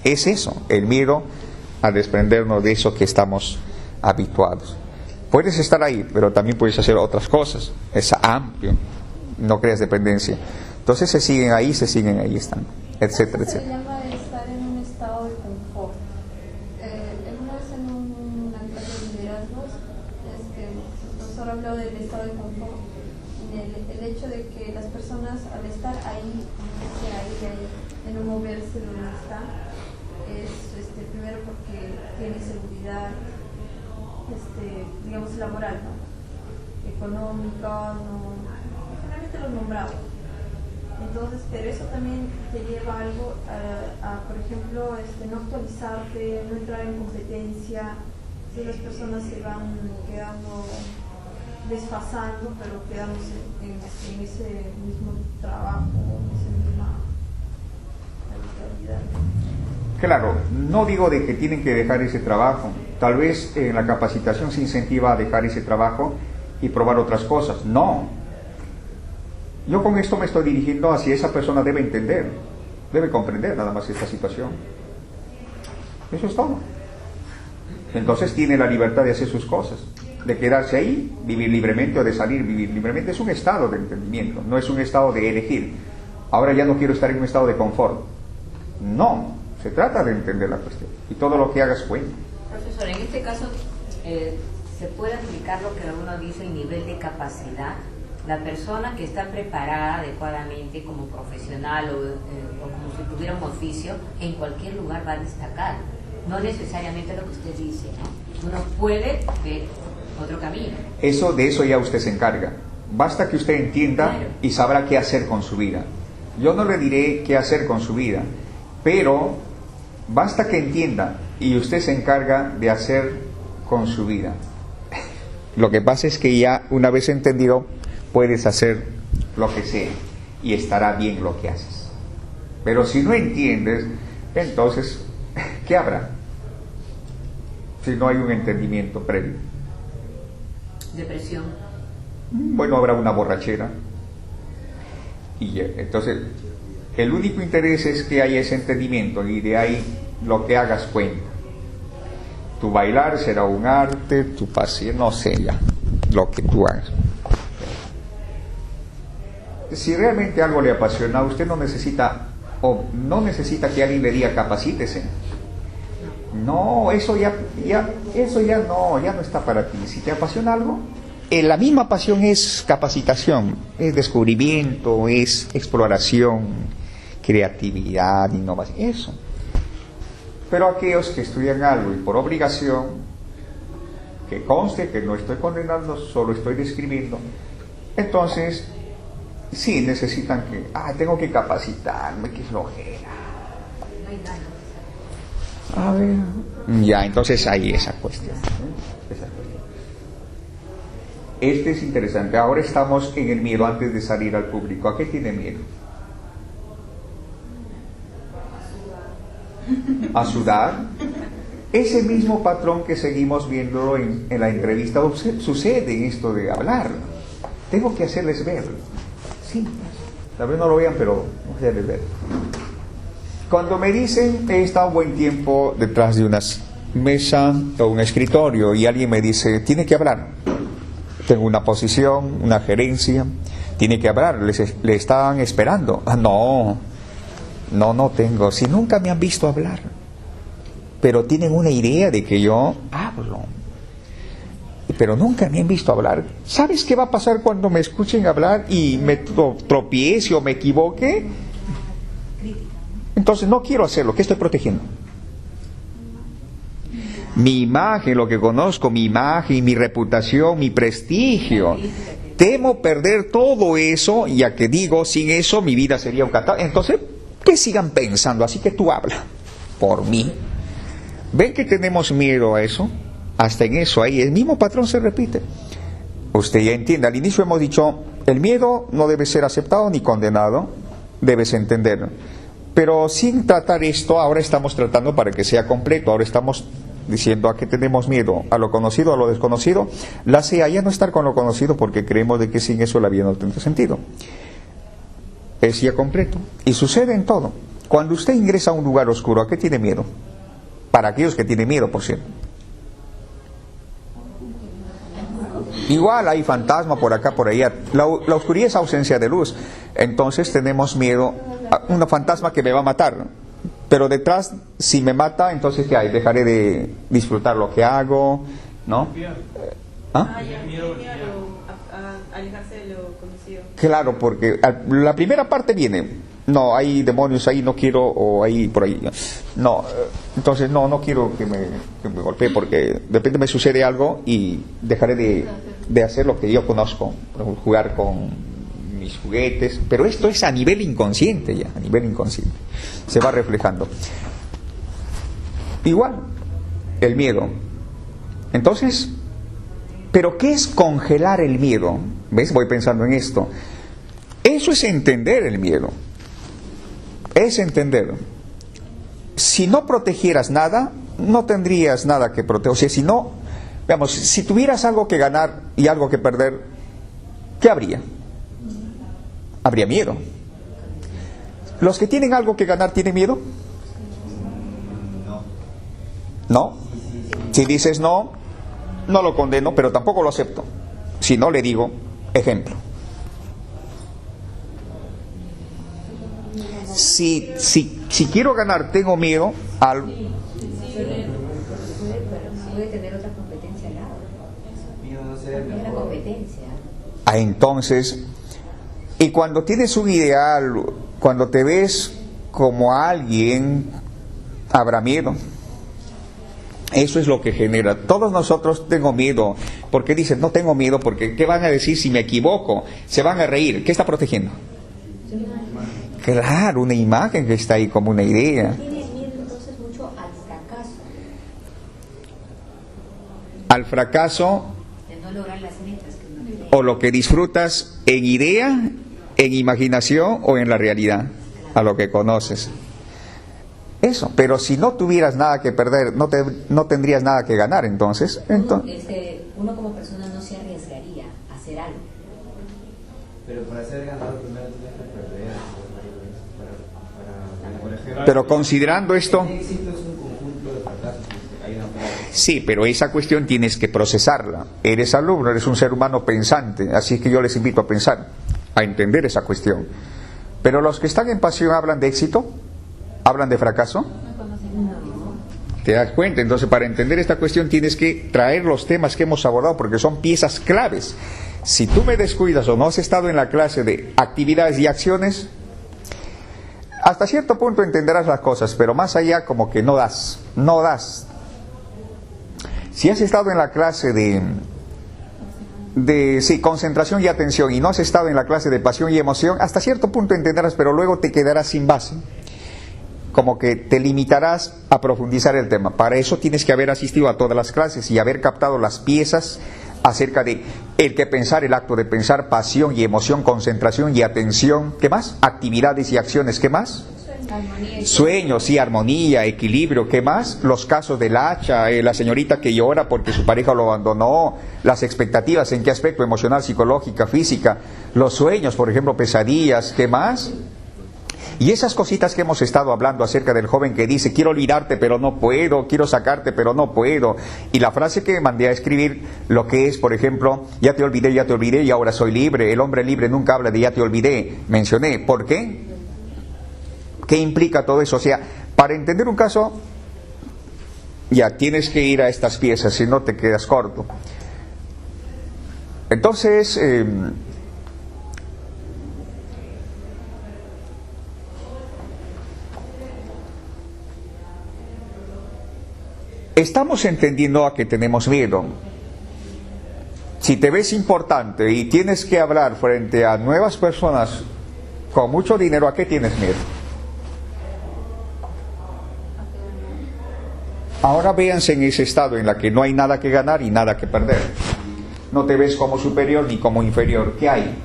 Es eso, el miedo a desprendernos de eso que estamos habituados. Puedes estar ahí, pero también puedes hacer otras cosas. Es amplio, no creas dependencia. Entonces se siguen ahí, están, etcétera, Eso se etcétera. llama estar en un estado de confort. Una vez en una clase de liderazgos, el profesor habló del estado de confort, el hecho de que las personas al estar ahí, de no moverse de donde está, es primero porque tiene seguridad, digamos laboral, ¿no? Económica, no, generalmente lo nombramos. Entonces, pero eso también te lleva a algo, por ejemplo, no actualizarte, no entrar en competencia. Si las personas se van quedando desfasando, pero quedándose en ese mismo trabajo, en esa misma habitualidad. Claro, no digo de que tienen que dejar ese trabajo. Tal vez en la capacitación se incentiva a dejar ese trabajo y probar otras cosas. No. Yo con esto me estoy dirigiendo hacia esa persona, debe entender, debe comprender nada más esta situación. Eso es todo. Entonces tiene la libertad de hacer sus cosas, de quedarse ahí, vivir libremente, o de salir, vivir libremente. Es un estado de entendimiento, no es un estado de elegir. Ahora ya no quiero estar en un estado de confort. No, se trata de entender la cuestión. Y todo lo que hagas cuenta. Profesor, en este caso, ¿se puede aplicar lo que uno dice, el nivel de capacidad? La persona que está preparada adecuadamente como profesional o como si tuviera un oficio, en cualquier lugar va a destacar. No necesariamente lo que usted dice, ¿no? Uno puede ver otro camino. De eso ya usted se encarga. Basta que usted entienda, claro, y sabrá qué hacer con su vida. Yo no le diré qué hacer con su vida, pero basta que entienda y usted se encarga de hacer con su vida. Lo que pasa es que ya una vez entendido, puedes hacer lo que sea y estará bien lo que haces. Pero si no entiendes, entonces, ¿qué habrá? Si no hay un entendimiento previo. Depresión. Bueno, habrá una borrachera. Y entonces, el único interés es que haya ese entendimiento, y de ahí lo que hagas cuenta. Tu bailar será un arte, tu pasión, no sé ya, lo que tú hagas. Si realmente algo le apasiona, usted no necesita que alguien le diga capacítese. No, eso ya no está para ti. Si te apasiona algo, la misma pasión es capacitación, es descubrimiento, es exploración, creatividad, innovación, eso. Pero aquellos que estudian algo y por obligación, que conste que no estoy condenando, solo estoy describiendo, entonces sí necesitan que, tengo que capacitarme, qué flojera. A ver. Ya, entonces hay esa cuestión. Este es interesante. Ahora estamos en el miedo antes de salir al público. ¿A qué tiene miedo? A sudar. Ese mismo patrón que seguimos viéndolo en la entrevista sucede en esto de hablar. Tengo que hacerles ver. Sí, tal vez no lo vean, pero hacerles ver. Cuando me dicen, he estado un buen tiempo detrás de una mesa o un escritorio y alguien me dice, tiene que hablar. Tengo una posición, una gerencia, tiene que hablar, le estaban esperando. No tengo. Si nunca me han visto hablar, pero tienen una idea de que yo hablo, pero nunca me han visto hablar. ¿Sabes qué va a pasar cuando me escuchen hablar y me tropiece o me equivoque? Entonces no quiero hacerlo. ¿Qué estoy protegiendo? Mi imagen, lo que conozco, mi imagen, mi reputación, mi prestigio. Temo perder todo eso, ya que digo, sin eso mi vida sería un catálogo. Entonces, que sigan pensando, así que tú habla por mí. ¿Ven que tenemos miedo a eso? Hasta en eso ahí, el mismo patrón se repite. Usted ya entiende, al inicio hemos dicho, el miedo no debe ser aceptado ni condenado, debes entenderlo. Pero sin tratar esto, ahora estamos tratando para que sea completo, ahora estamos diciendo a qué tenemos miedo, a lo conocido, a lo desconocido. La sea ya no estar con lo conocido porque creemos de que sin eso la vida no tiene sentido. Es ya completo. Y sucede en todo. Cuando usted ingresa a un lugar oscuro, ¿a qué tiene miedo? Para aquellos que tienen miedo, por cierto. Igual hay fantasma por acá, por allá. La oscuridad es ausencia de luz. Entonces tenemos miedo a un fantasma que me va a matar. Pero detrás, si me mata, entonces ¿qué hay? Dejaré de disfrutar lo que hago, ¿no? Miedo a alejarse de lo conocido. Claro, porque la primera parte viene, no, hay demonios ahí, no quiero, o ahí por ahí. No, entonces no quiero que me golpee, porque de repente me sucede algo y dejaré de hacer lo que yo conozco, jugar con mis juguetes, pero esto es a nivel inconsciente ya, a nivel inconsciente, se va reflejando. Igual, el miedo. Entonces, ¿pero qué es congelar el miedo? ¿Ves? Voy pensando en esto. Eso es entender el miedo. Es entender. Si no protegieras nada, no tendrías nada que proteger. O sea, si no, veamos, si tuvieras algo que ganar y algo que perder, ¿qué habría? Habría miedo. ¿Los que tienen algo que ganar tienen miedo? ¿No? Si dices no, no lo condeno, pero tampoco lo acepto. Si no, le digo, ejemplo. Si quiero ganar, tengo miedo al... Puede tener otra competencia al lado. Es la competencia. Entonces, y cuando tienes un ideal, cuando te ves como alguien, habrá miedo. Eso es lo que genera. Todos nosotros tengo miedo. ¿Por qué dicen no tengo miedo? Porque ¿qué van a decir si me equivoco? Se van a reír. ¿Qué está protegiendo? Claro, una imagen que está ahí como una idea. Tienes miedo entonces mucho al fracaso. Al fracaso. De no lograr las metas que uno quiere. O lo que disfrutas en idea, en imaginación o en la realidad, a lo que conoces. Eso, pero si no tuvieras nada que perder, no tendrías nada que ganar, entonces. Uno como persona no se arriesgaría a hacer algo. Pero para ser ganador primero tienes que perder. Por ejemplo, Pero considerando esto... el éxito es un conjunto de fracasos. Sí, pero esa cuestión tienes que procesarla. Eres alumno, eres un ser humano pensante, así es que yo les invito a pensar, a entender esa cuestión. Pero los que están en pasión hablan de éxito, hablan de fracaso. ¿Te das cuenta? Entonces, para entender esta cuestión tienes que traer los temas que hemos abordado, porque son piezas claves. Si tú me descuidas o no has estado en la clase de actividades y acciones, hasta cierto punto entenderás las cosas, pero más allá como que no das. Si has estado en la clase de concentración y atención y no has estado en la clase de pasión y emoción, hasta cierto punto entenderás, pero luego te quedarás sin base. Como que te limitarás a profundizar el tema. Para eso tienes que haber asistido a todas las clases y haber captado las piezas acerca de el que pensar, el acto de pensar, pasión y emoción, concentración y atención. ¿Qué más? Actividades y acciones. ¿Qué más? Sueños y armonía, equilibrio. ¿Qué más? Los casos del hacha, la señorita que llora porque su pareja lo abandonó, las expectativas, ¿en qué aspecto? Emocional, psicológica, física. Los sueños, por ejemplo, pesadillas. ¿Qué más? Y esas cositas que hemos estado hablando acerca del joven que dice, quiero olvidarte pero no puedo, quiero sacarte pero no puedo. Y la frase que mandé a escribir, lo que es, por ejemplo, ya te olvidé y ahora soy libre. El hombre libre nunca habla de ya te olvidé. Mencioné, ¿por qué? ¿Qué implica todo eso? O sea, para entender un caso, ya tienes que ir a estas piezas, si no te quedas corto. Entonces... estamos entendiendo a que tenemos miedo. Si te ves importante y tienes que hablar frente a nuevas personas con mucho dinero, ¿a qué tienes miedo? Ahora véanse en ese estado en la que no hay nada que ganar y nada que perder. No te ves como superior ni como inferior. ¿Qué hay?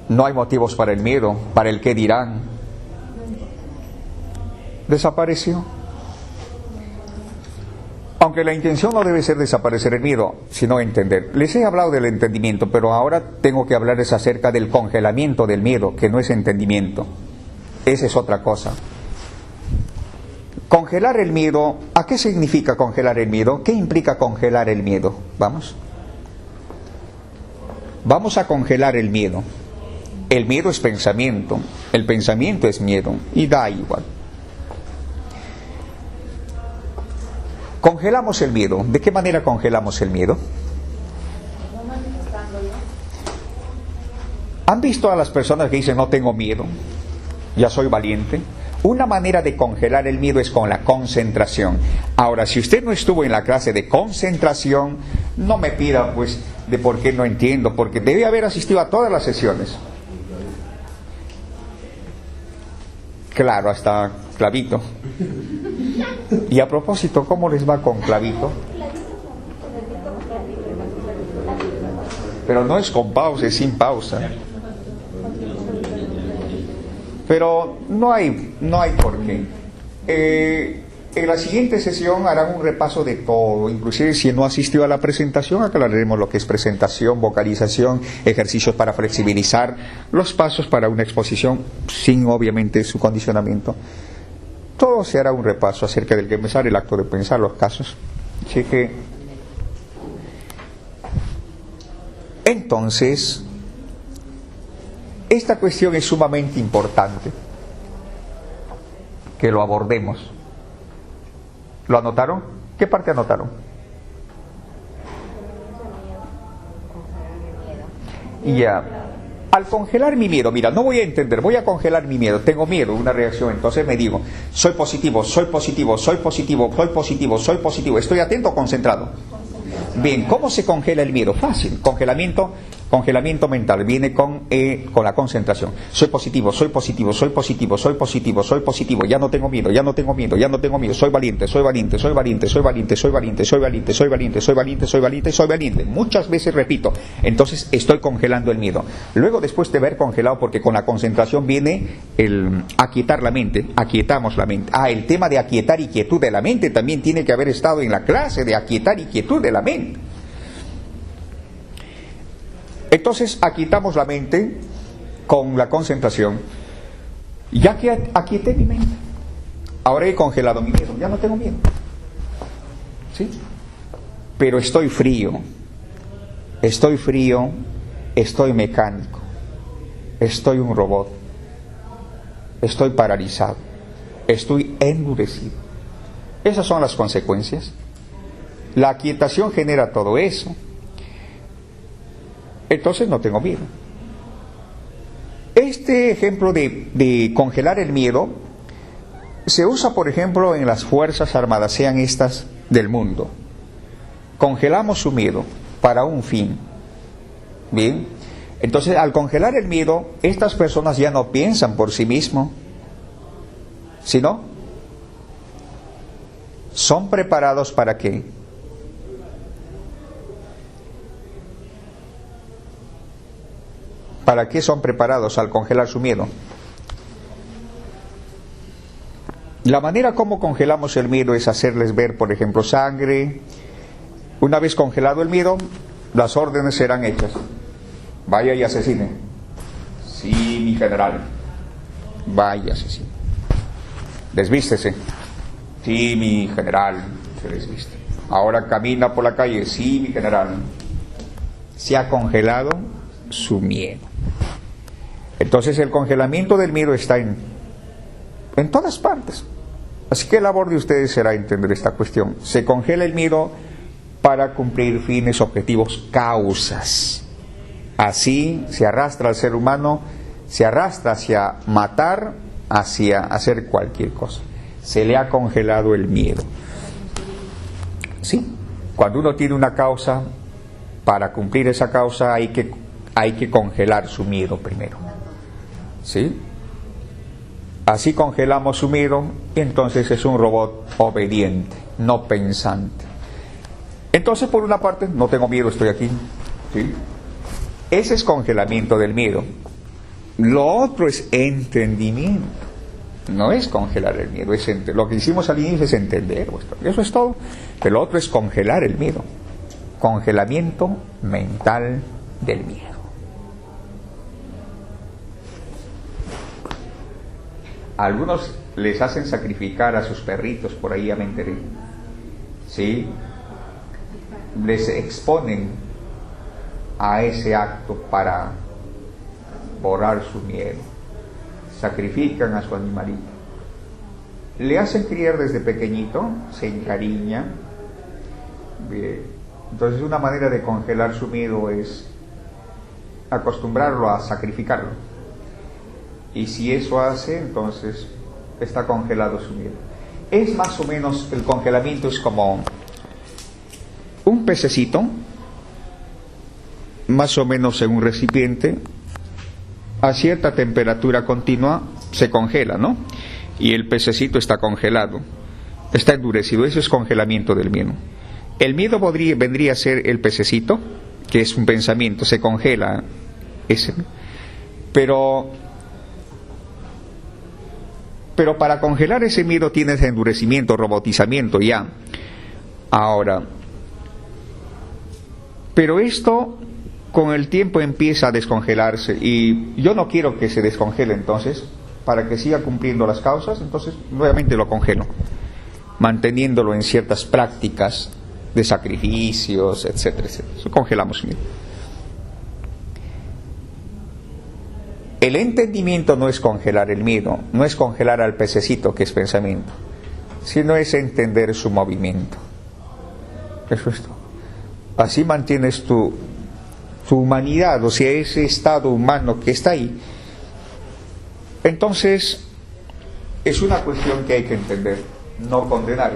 No hay motivos para el miedo, para el qué dirán. Desapareció. Aunque la intención no debe ser desaparecer el miedo, sino entender. Les he hablado del entendimiento, pero ahora tengo que hablarles acerca del congelamiento del miedo, que no es entendimiento. Esa es otra cosa. Congelar el miedo, ¿a qué significa congelar el miedo? ¿Qué implica congelar el miedo? Vamos. Vamos a congelar el miedo. El miedo es pensamiento, el pensamiento es miedo, y da igual. Congelamos el miedo. ¿De qué manera congelamos el miedo? ¿Han visto a las personas que dicen no tengo miedo, ya soy valiente? Una manera de congelar el miedo es con la concentración. Ahora, si usted no estuvo en la clase de concentración, no me pida pues de por qué no entiendo, porque debe haber asistido a todas las sesiones. Claro, hasta Clavito. Y a propósito, ¿cómo les va con Clavito? Pero no es con pausa, es sin pausa. Pero no hay por qué. En la siguiente sesión harán un repaso de todo, inclusive si no asistió a la presentación, aclararemos lo que es presentación, vocalización, ejercicios para flexibilizar, los pasos para una exposición, sin obviamente su condicionamiento. Todo se hará un repaso acerca del que pensar, el acto de pensar, los casos. Así que, entonces, esta cuestión es sumamente importante que lo abordemos. ¿Lo anotaron? ¿Qué parte anotaron? Ya. Al congelar mi miedo, mira, no voy a entender, voy a congelar mi miedo, tengo miedo, una reacción, entonces me digo, soy positivo, soy positivo, soy positivo, soy positivo, soy positivo, estoy atento o concentrado. Bien, ¿cómo se congela el miedo? Fácil, congelamiento mental, viene con la concentración. Soy positivo, soy positivo, soy positivo, soy positivo, soy positivo, ya no tengo miedo, ya no tengo miedo, ya no tengo miedo, soy valiente, soy valiente, soy valiente, soy valiente, soy valiente, soy valiente, soy valiente, soy valiente, soy valiente, soy valiente. Muchas veces repito, entonces estoy congelando el miedo. Luego después de haber congelado, porque con la concentración viene el aquietar la mente, aquietamos la mente. El tema de aquietar y quietud de la mente también tiene que haber estado en la clase de aquietar y quietud de la mente. Entonces aquietamos la mente con la concentración. Ya que aquieté mi mente, ahora he congelado mi miedo, ya no tengo miedo. ¿Sí? Pero estoy frío, estoy mecánico, estoy un robot, estoy paralizado, estoy endurecido. Esas son las consecuencias. La aquietación genera todo eso. Entonces no tengo miedo. Este ejemplo de congelar el miedo se usa, por ejemplo, en las Fuerzas Armadas, sean estas del mundo. Congelamos su miedo para un fin. Bien. Entonces, al congelar el miedo, estas personas ya no piensan por sí mismos, sino son preparados ¿para qué? ¿Para qué son preparados al congelar su miedo? La manera como congelamos el miedo es hacerles ver, por ejemplo, sangre. Una vez congelado el miedo, las órdenes serán hechas. Vaya y asesine. Sí, mi general. Vaya y asesine. Desvístese. Sí, mi general. Se desviste. Ahora camina por la calle. Sí, mi general. Se ha congelado su miedo. Entonces el congelamiento del miedo está en todas partes. Así que la labor de ustedes será entender esta cuestión. Se congela el miedo para cumplir fines, objetivos, causas. Así se arrastra al ser humano, se arrastra hacia matar, hacia hacer cualquier cosa. Se le ha congelado el miedo. ¿Sí? Cuando uno tiene una causa, para cumplir esa causa hay que congelar su miedo primero. ¿Sí? Así congelamos su miedo y entonces es un robot obediente, no pensante. Entonces, por una parte, no tengo miedo, estoy aquí. ¿Sí? Ese es congelamiento del miedo. Lo otro es entendimiento. No es congelar el miedo, lo que hicimos al inicio es entender, eso es todo. Pero lo otro es congelar el miedo, congelamiento mental del miedo. Algunos les hacen sacrificar a sus perritos, por ahí ya me enteré, ¿sí? Les exponen a ese acto para borrar su miedo. Sacrifican a su animalito. Le hacen criar desde pequeñito, se encariña. Bien. Entonces una manera de congelar su miedo es acostumbrarlo a sacrificarlo. Y si eso hace, entonces está congelado su miedo. Es más o menos, el congelamiento es como un pececito, más o menos en un recipiente, a cierta temperatura continua se congela, ¿no? Y el pececito está congelado, está endurecido. Eso es congelamiento del miedo. El miedo vendría a ser el pececito, que es un pensamiento, se congela ese. Pero para congelar ese miedo tienes endurecimiento, robotizamiento ya. Ahora, pero esto con el tiempo empieza a descongelarse, y yo no quiero que se descongele, entonces, para que siga cumpliendo las causas, entonces nuevamente lo congelo, manteniéndolo en ciertas prácticas de sacrificios, etcétera, etcétera. Eso congelamos miedo. El entendimiento no es congelar el miedo, no es congelar al pececito que es pensamiento, sino es entender su movimiento. Eso es todo. Así mantienes tu humanidad, o sea, ese estado humano que está ahí. Entonces, es una cuestión que hay que entender, no condenar.